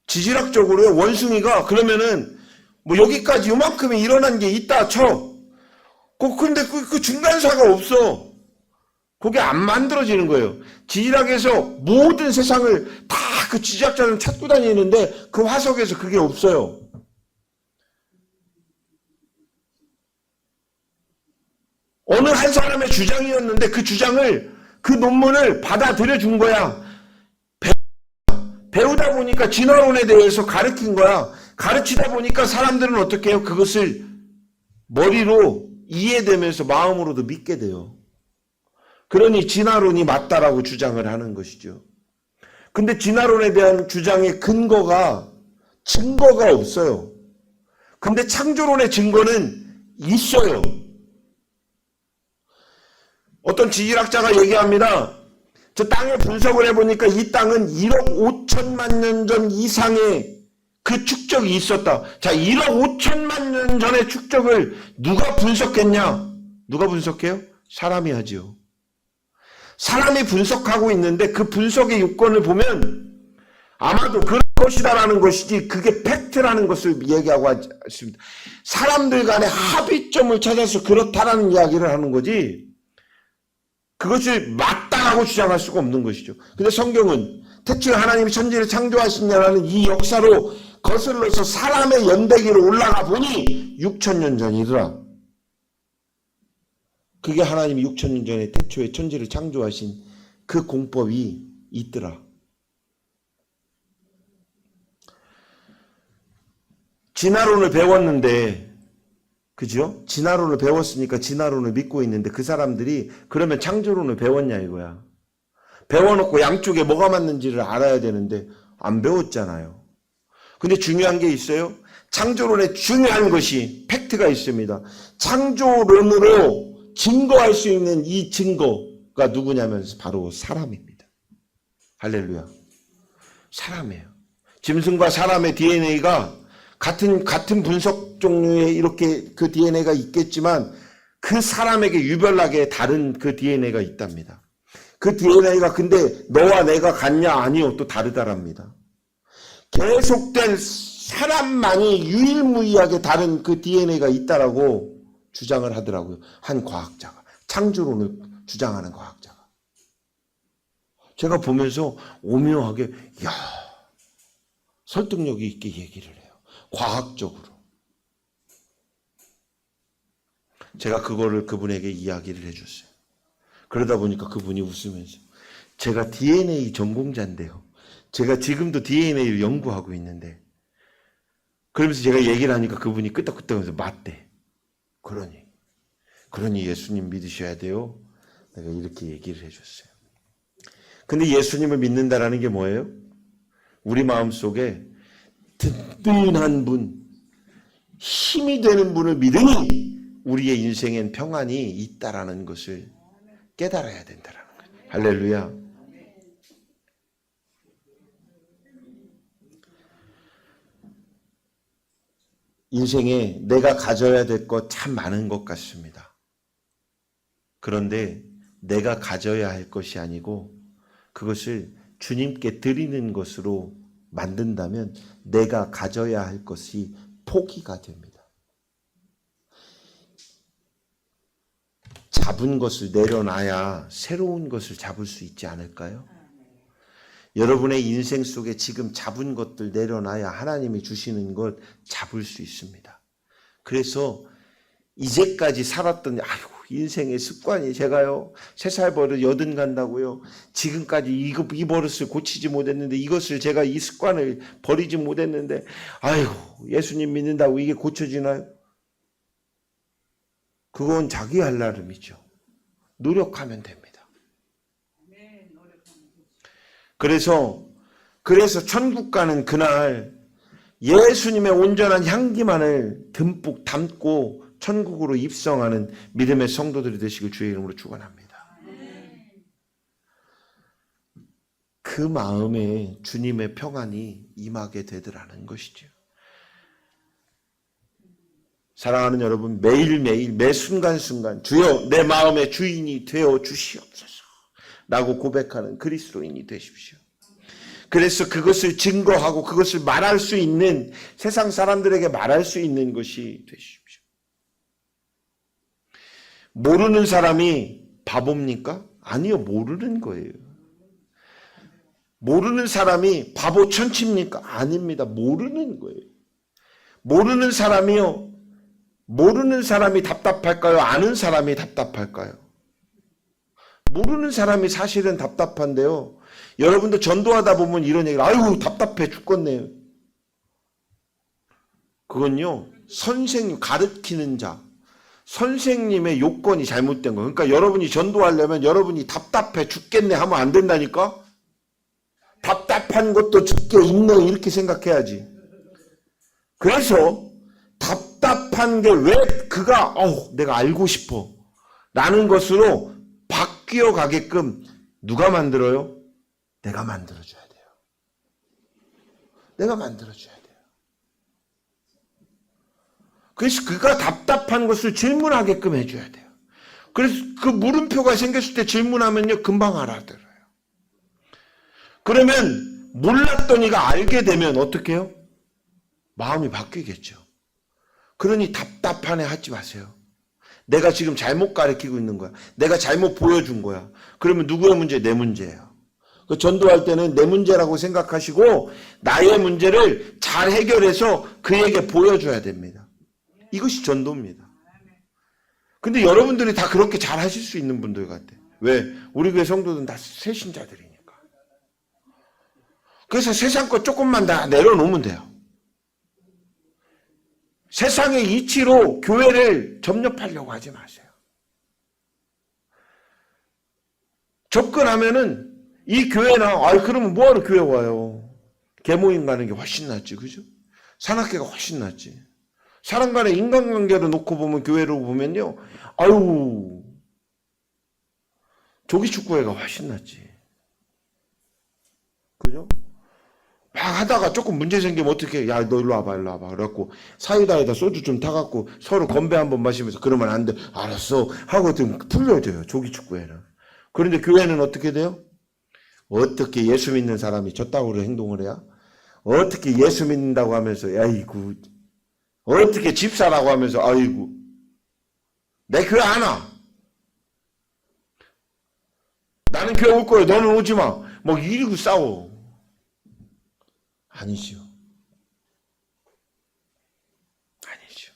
지질학적으로요, 원숭이가 그러면은 뭐 여기까지 요만큼이 일어난 게 있다 쳐. 근데 그 중간사가 없어. 그게 안 만들어지는 거예요. 지질학에서 모든 세상을 다 그 지질학자는 찾고 다니는데 그 화석에서 그게 없어요. 어느 한 사람의 주장이었는데 그 논문을 받아들여 준 거야. 배우다 보니까 진화론에 대해서 가르친 거야. 가르치다 보니까 사람들은 어떻게 해요? 그것을 머리로 이해되면서 마음으로도 믿게 돼요. 그러니 진화론이 맞다라고 주장을 하는 것이죠. 근데 진화론에 대한 주장의 증거가 없어요. 근데 창조론의 증거는 있어요. 어떤 지질학자가 얘기합니다. 저 땅에 분석을 해보니까 이 땅은 1억 5천만 년 전 이상의 그 축적이 있었다. 자, 1억 5천만 년 전의 축적을 누가 분석했냐? 누가 분석해요? 사람이 하지요. 사람이 분석하고 있는데 그 분석의 요건을 보면 아마도 그런 것이다라는 것이지 그게 팩트라는 것을 얘기하고 있습니다. 사람들 간의 합의점을 찾아서 그렇다라는 이야기를 하는 거지 그것이 맞다라고 주장할 수가 없는 것이죠. 근데 성경은 태초에 하나님이 천지를 창조하시냐라는 이 역사로 거슬러서 사람의 연대기로 올라가 보니 6천년 전이더라. 그게 하나님이 6천년 전에 태초에 천지를 창조하신 그 공법이 있더라. 진화론을 배웠는데, 그죠? 진화론을 배웠으니까 진화론을 믿고 있는데 그 사람들이 그러면 창조론을 배웠냐 이거야. 배워놓고 양쪽에 뭐가 맞는지를 알아야 되는데 안 배웠잖아요. 근데 중요한 게 있어요. 창조론에 중요한 것이 팩트가 있습니다. 창조론으로 증거할 수 있는 이 증거가 누구냐면 바로 사람입니다. 할렐루야. 사람이에요. 짐승과 사람의 DNA가 같은 분석 종류의 이렇게 그 DNA가 있겠지만 그 사람에게 유별나게 다른 그 DNA가 있답니다. 그 DNA가 근데 너와 내가 같냐? 아니요. 또 다르다랍니다. 계속된 사람만이 유일무이하게 다른 그 DNA가 있다라고 주장을 하더라고요. 한 과학자가. 창조론을 주장하는 과학자가. 제가 보면서 오묘하게 이야 설득력이 있게 얘기를 해요. 과학적으로. 제가 그거를 그분에게 이야기를 해줬어요. 그러다 보니까 그분이 웃으면서 제가 DNA 전공자인데요. 제가 지금도 DNA를 연구하고 있는데 그러면서 제가 얘기를 하니까 그분이 끄떡끄떡하면서 맞대. 그러니 예수님 믿으셔야 돼요. 내가 이렇게 얘기를 해줬어요. 근데 예수님을 믿는다라는 게 뭐예요? 우리 마음속에 든든한 분, 힘이 되는 분을 믿으니 우리의 인생엔 평안이 있다라는 것을 깨달아야 된다라는 거예요. 할렐루야. 인생에 내가 가져야 될 것 참 많은 것 같습니다. 그런데 내가 가져야 할 것이 아니고 그것을 주님께 드리는 것으로 만든다면 내가 가져야 할 것이 포기가 됩니다. 잡은 것을 내려놔야 새로운 것을 잡을 수 있지 않을까요? 여러분의 인생 속에 지금 잡은 것들 내려놔야 하나님이 주시는 것 잡을 수 있습니다. 그래서 이제까지 살았던 인생의 습관이 제가요 3살 버릇 80 간다고요. 지금까지 이 버릇을 고치지 못했는데 이것을 제가 이 습관을 버리지 못했는데 예수님 믿는다고 이게 고쳐지나요? 그건 자기 할 나름이죠. 노력하면 됩니다. 그래서 천국 가는 그날 예수님의 온전한 향기만을 듬뿍 담고 천국으로 입성하는 믿음의 성도들이 되시길 주의 이름으로 축원합니다. 그 마음에 주님의 평안이 임하게 되더라는 것이죠. 사랑하는 여러분, 매일매일 매 순간순간 주여 내 마음의 주인이 되어 주시옵소서 라고 고백하는 그리스도인이 되십시오. 그래서 그것을 증거하고 그것을 말할 수 있는, 세상 사람들에게 말할 수 있는 것이 되십시오. 모르는 사람이 바보입니까? 아니요, 모르는 거예요. 모르는 사람이 바보 천치입니까? 아닙니다. 모르는 거예요. 모르는 사람이요, 모르는 사람이 답답할까요? 아는 사람이 답답할까요? 모르는 사람이 사실은 답답한데요. 여러분도 전도하다 보면 이런 얘기를, 아이고 답답해 죽겠네요. 그건요, 선생님, 가르치는 자, 선생님의 요건이 잘못된 거예요. 그러니까 여러분이 전도하려면 여러분이 답답해 죽겠네 하면 안 된다니까? 답답한 것도 적게 있네 이렇게 생각해야지. 그래서 답답한 게 왜 그가 내가 알고 싶어 라는 것으로 바뀌어 가게끔 누가 만들어요? 내가 만들어줘야 돼요. 내가 만들어줘야 돼요. 그래서 그가 답답한 것을 질문하게끔 해줘야 돼요. 그래서 그 물음표가 생겼을 때 질문하면요 금방 알아들어요. 그러면 몰랐던 이가 알게 되면 어떻게 해요? 마음이 바뀌겠죠. 그러니 답답하네 하지 마세요. 내가 지금 잘못 가르치고 있는 거야. 내가 잘못 보여준 거야. 그러면 누구의 문제? 내 문제예요. 전도할 때는 내 문제라고 생각하시고 나의 문제를 잘 해결해서 그에게 보여줘야 됩니다. 이것이 전도입니다. 근데 여러분들이 다 그렇게 잘 하실 수 있는 분들 같아요. 왜? 우리 교회 성도들은 다 새신자들이니까. 그래서 세상 거 조금만 다 내려놓으면 돼요. 세상의 이치로 교회를 점령하려고 하지 마세요. 접근하면은 이 교회나 그러면 뭐하러 교회 와요? 개모임 가는 게 훨씬 낫지, 그죠? 산악회가 훨씬 낫지. 사람 간의 인간관계를 놓고 보면, 교회로 보면요, 조기축구회가 훨씬 낫지. 그죠? 막 하다가 조금 문제 생기면 어떻게 해? 야, 너 일로 와봐. 그래갖고 사이다에다 소주 좀 타갖고 서로 건배 한번 마시면서 그러면 안 돼. 알았어. 하고 좀 풀려줘요. 조기축구회는. 그런데 교회는 어떻게 돼요? 어떻게 예수 믿는 사람이 저따구로 행동을 해야? 어떻게 예수 믿는다고 하면서, 아이고, 어떻게 집사라고 하면서, 아이고, 내 교회 안 와. 나는 교회 올 거야. 너는 오지 마. 이러고 싸워. 아니죠. 아니죠.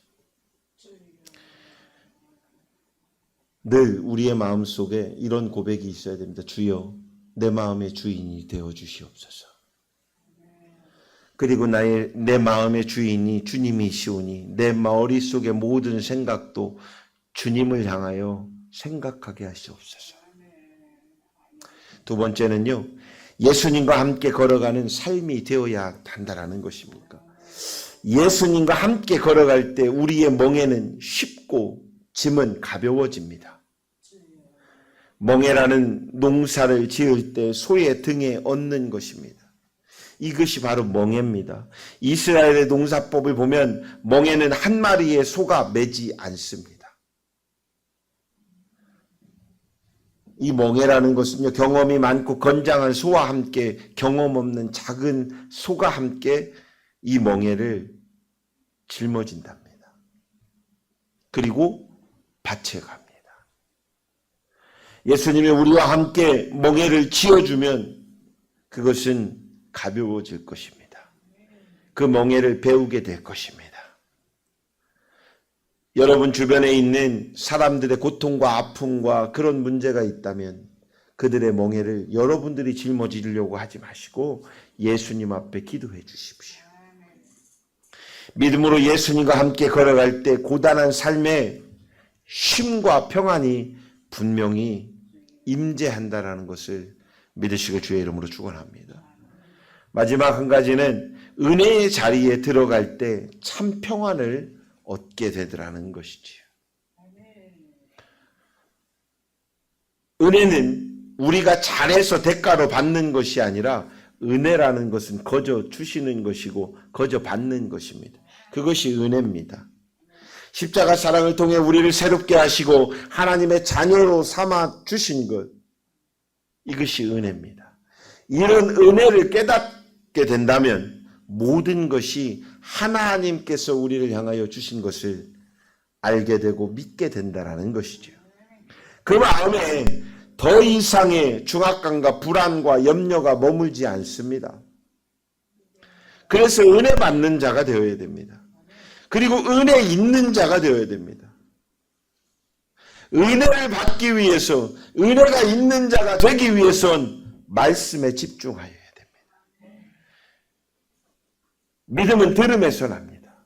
늘 우리의 마음속에 이런 고백이 있어야 됩니다. 주여, 내 마음의 주인이 되어 주시옵소서. 그리고 내 마음의 주인이 주님이시오니 내 머릿속의 모든 생각도 주님을 향하여 생각하게 하시옵소서. 두 번째는요, 예수님과 함께 걸어가는 삶이 되어야 한다는 것입니까? 예수님과 함께 걸어갈 때 우리의 멍에는 쉽고 짐은 가벼워집니다. 멍에라는 농사를 지을 때 소의 등에 얹는 것입니다. 이것이 바로 멍에입니다. 이스라엘의 농사법을 보면 멍에는 한 마리의 소가 매지 않습니다. 이 멍에라는 것은요, 경험이 많고 건장한 소와 함께 경험 없는 작은 소가 함께 이 멍에를 짊어진답니다. 그리고 밭에 갑니다. 예수님이 우리와 함께 멍에를 지어주면 그것은 가벼워질 것입니다. 그 멍에를 배우게 될 것입니다. 여러분 주변에 있는 사람들의 고통과 아픔과 그런 문제가 있다면 그들의 멍에를 여러분들이 짊어지려고 하지 마시고 예수님 앞에 기도해 주십시오. 믿음으로 예수님과 함께 걸어갈 때 고단한 삶의 쉼과 평안이 분명히 임재한다라는 것을 믿으시고 주의 이름으로 축원합니다. 마지막 한 가지는 은혜의 자리에 들어갈 때 참 평안을 얻게 되더라는 것이지요. 은혜는 우리가 잘해서 대가로 받는 것이 아니라 은혜라는 것은 거저 주시는 것이고 거저 받는 것입니다. 그것이 은혜입니다. 십자가 사랑을 통해 우리를 새롭게 하시고 하나님의 자녀로 삼아 주신 것, 이것이 은혜입니다. 이런 은혜를 깨닫게 된다면 모든 것이 하나님께서 우리를 향하여 주신 것을 알게 되고 믿게 된다는 것이죠. 그 마음에 더 이상의 중압감과 불안과 염려가 머물지 않습니다. 그래서 은혜 받는 자가 되어야 됩니다. 그리고 은혜 있는 자가 되어야 됩니다. 은혜를 받기 위해서, 은혜가 있는 자가 되기 위해선 말씀에 집중하여야 됩니다. 믿음은 들음에서 납니다.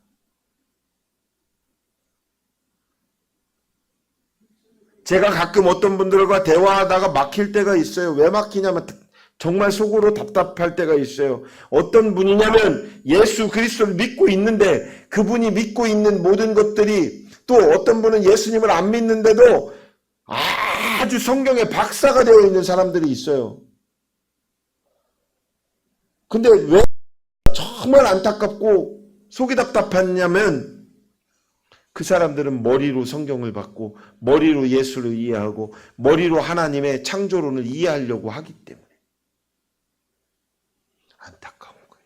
제가 가끔 어떤 분들과 대화하다가 막힐 때가 있어요. 왜 막히냐면 정말 속으로 답답할 때가 있어요. 어떤 분이냐면 예수 그리스도를 믿고 있는데 그분이 믿고 있는 모든 것들이, 또 어떤 분은 예수님을 안 믿는데도 아주 성경의 박사가 되어 있는 사람들이 있어요. 근데 왜 정말 안타깝고 속이 답답하냐면 그 사람들은 머리로 성경을 받고 머리로 예수를 이해하고 머리로 하나님의 창조론을 이해하려고 하기 때문에 안타까운 거예요.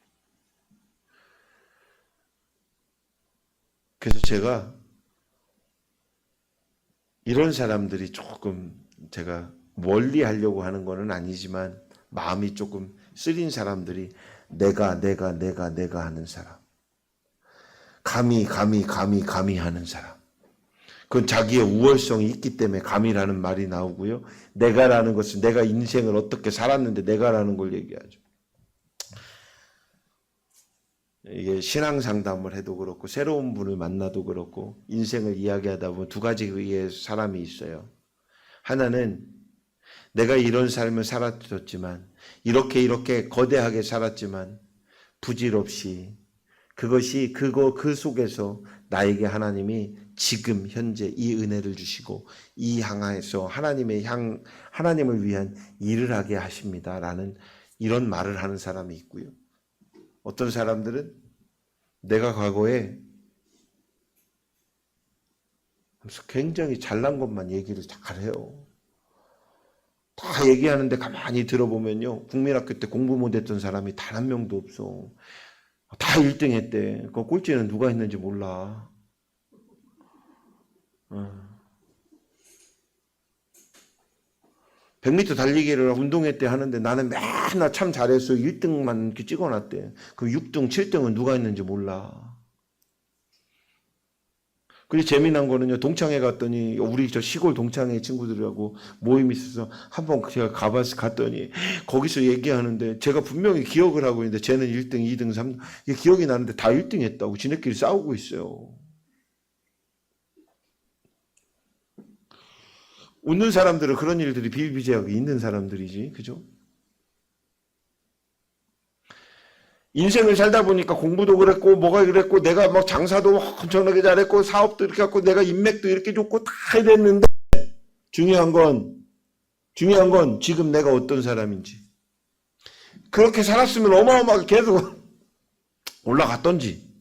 그래서 제가 이런 사람들이 조금, 제가 멀리 하려고 하는 거는 아니지만 마음이 조금 쓰린 사람들이 내가 하는 사람, 감히 하는 사람, 그건 자기의 우월성이 있기 때문에 감이라는 말이 나오고요. 내가라는 것은 내가 인생을 어떻게 살았는데 내가라는 걸 얘기하죠. 이게 신앙 상담을 해도 그렇고 새로운 분을 만나도 그렇고 인생을 이야기하다 보면 두 가지의 사람이 있어요. 하나는 내가 이런 삶을 살았지만 이렇게 거대하게 살았지만 부질없이 그것이 그 속에서 나에게 하나님이 지금 현재 이 은혜를 주시고 이 향하에서 하나님을 위한 일을 하게 하십니다라는 이런 말을 하는 사람이 있고요. 어떤 사람들은 내가 과거에 굉장히 잘난 것만 얘기를 잘해요. 다 얘기하는데 가만히 들어보면요, 국민학교 때 공부 못했던 사람이 단 한 명도 없어. 다 1등 했대. 그 꼴찌는 누가 했는지 몰라. 100m 달리기를 운동회 때 하는데 나는 맨날 참 잘했어. 1등만 이렇게 찍어놨대. 그 6등, 7등은 누가 했는지 몰라. 그리고 재미난 거는요, 동창회 갔더니 우리 저 시골 동창회 친구들하고 모임이 있어서 한번 제가 갔더니 거기서 얘기하는데 제가 분명히 기억을 하고 있는데 쟤는 1등, 2등, 3등 이게 기억이 나는데 다 1등 했다고 지네끼리 싸우고 있어요. 웃는 사람들은 그런 일들이 비일비재하게 있는 사람들이지, 그죠? 인생을 살다 보니까 공부도 그랬고 뭐가 그랬고 내가 막 장사도 엄청나게 잘했고 사업도 이렇게 했고 내가 인맥도 이렇게 좋고 다 해냈는데 중요한 건 지금 내가 어떤 사람인지. 그렇게 살았으면 어마어마하게 계속 올라갔던지,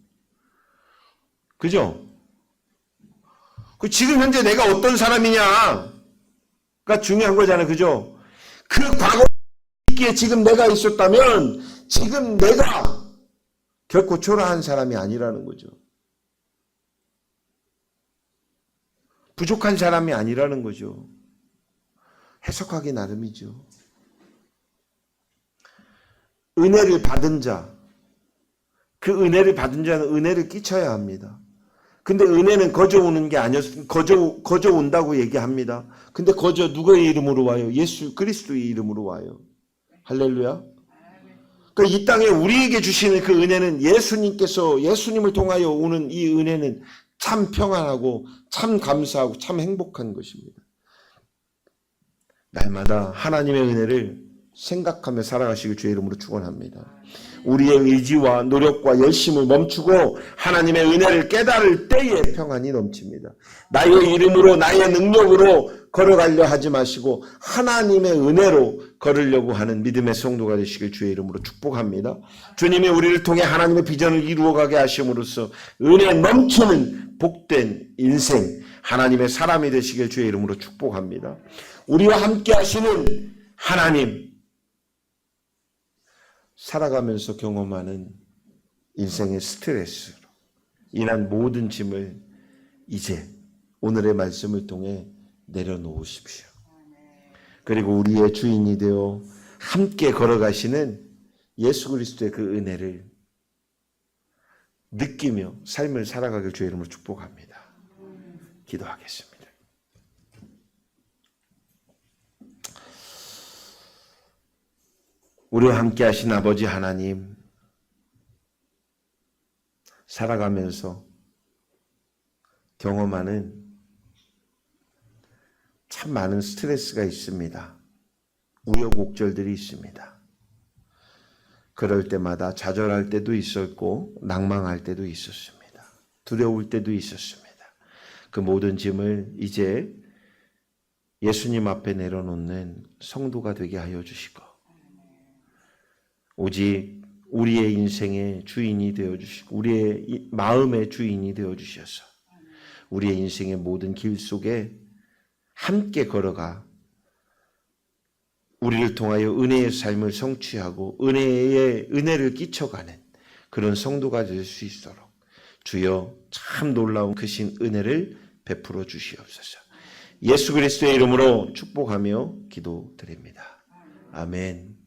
그죠? 그 지금 현재 내가 어떤 사람이냐가 중요한 거잖아요, 그죠? 그 과거에 지금 내가 있었다면 지금 내가 결코 초라한 사람이 아니라는 거죠. 부족한 사람이 아니라는 거죠. 해석하기 나름이죠. 은혜를 받은 자, 그 은혜를 받은 자는 은혜를 끼쳐야 합니다. 근데 은혜는 거저 오는 게 아니었습니다. 거저 온다고 얘기합니다. 근데 거저 누구의 이름으로 와요? 예수 그리스도의 이름으로 와요. 할렐루야. 그러니까 이 땅에 우리에게 주시는 그 은혜는 예수님을 통하여 오는 이 은혜는 참 평안하고 참 감사하고 참 행복한 것입니다. 날마다 하나님의 은혜를 생각하며 살아가시길 주의 이름으로 축원합니다. 우리의 의지와 노력과 열심을 멈추고 하나님의 은혜를 깨달을 때에 평안이 넘칩니다. 나의 이름으로 나의 능력으로 걸어가려 하지 마시고 하나님의 은혜로 걸으려고 하는 믿음의 성도가 되시길 주의 이름으로 축복합니다. 주님이 우리를 통해 하나님의 비전을 이루어가게 하심으로써 은혜 넘치는 복된 인생, 하나님의 사람이 되시길 주의 이름으로 축복합니다. 우리와 함께 하시는 하나님, 살아가면서 경험하는 인생의 스트레스로 인한 모든 짐을 이제 오늘의 말씀을 통해 내려놓으십시오. 그리고 우리의 주인이 되어 함께 걸어가시는 예수 그리스도의 그 은혜를 느끼며 삶을 살아가길 주의 이름으로 축복합니다. 기도하겠습니다. 우리와 함께 하신 아버지 하나님, 살아가면서 경험하는 참 많은 스트레스가 있습니다. 우여곡절들이 있습니다. 그럴 때마다 좌절할 때도 있었고 낭망할 때도 있었습니다. 두려울 때도 있었습니다. 그 모든 짐을 이제 예수님 앞에 내려놓는 성도가 되게 하여 주시고 오직 우리의 인생의 주인이 되어주시고 우리의 마음의 주인이 되어주셔서 우리의 인생의 모든 길 속에 함께 걸어가 우리를 통하여 은혜의 삶을 성취하고 은혜를 끼쳐가는 그런 성도가 될 수 있도록 주여 참 놀라운 크신 은혜를 베풀어 주시옵소서. 예수 그리스도의 이름으로 축복하며 기도드립니다. 아멘.